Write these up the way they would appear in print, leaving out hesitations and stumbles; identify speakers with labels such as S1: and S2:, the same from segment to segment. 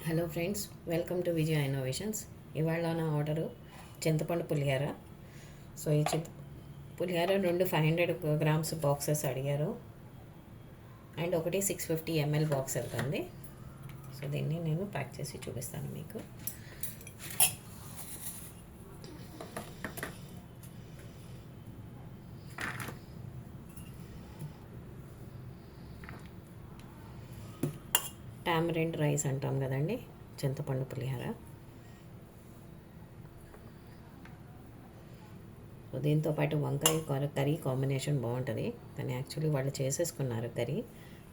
S1: Hello friends, welcome to Vijaya innovations. ఇవాళ నా order చింతపండు పులిహార. సో ఈ పులిహార 500 గ్రామ్స్ బాక్సెస్ అడిగారు అండ్ ఒకటి 650 ml బాక్స్ వెళ్తుంది. సో దీన్ని నేను ప్యాక్ చేసి చూపిస్తాను మీకు. టామరెంట్ రైస్ అంటాం కదండి, చింతపండు పులిహార. సో దీంతో పాటు వంకాయ కర్రీ కాంబినేషన్ బాగుంటుంది, కానీ యాక్చువల్లీ వాళ్ళు చేసేసుకున్నారు కర్రీ.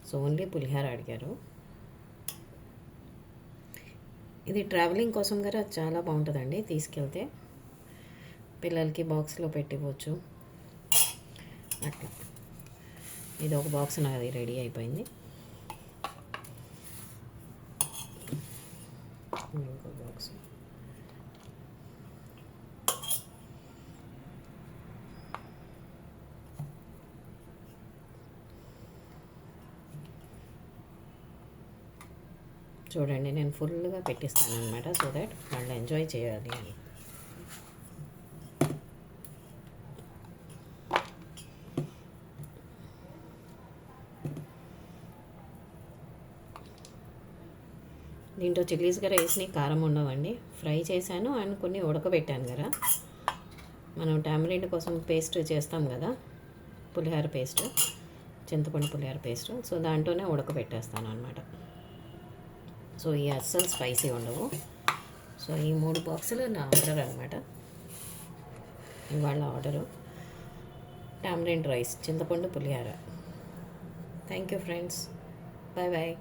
S1: సో ఓన్లీ పులిహార అడిగారు. ఇది ట్రావెలింగ్ కోసం కూడా చాలా బాగుంటుందండి, తీసుకెళ్తే పిల్లలకి బాక్స్లో పెట్టివ్వచ్చు అట్లా. ఇది ఒక బాక్స్ నాది రెడీ అయిపోయింది. ఇంకో బాక్స్ చూడండి, నేను ఫుల్గా పెట్టిస్తాను అనమాట, సో దట్ వాళ్ళు ఎంజాయ్ చేయాలి అని. దీంట్లో చిల్లీస్ కూడా వేసి కారం ఉండవండి, ఫ్రై చేశాను అండ్ కొన్ని ఉడకబెట్టాను కదా. మనం టామరెంట్ కోసం పేస్ట్ చేస్తాం కదా, పులిహార పేస్ట్, చింతపండు పులిహార పేస్ట్. సో దాంట్లోనే ఉడకబెట్టేస్తాను అనమాట. సో ఈ అస్సలు స్పైసీ ఉండవు. సో ఈ 3 బాక్సులు నా ఆర్డర్ అనమాట, ఇవాళ ఆర్డరు. టామరెంట్ రైస్, చింతపండు పులిహార. Thank you friends, bye bye.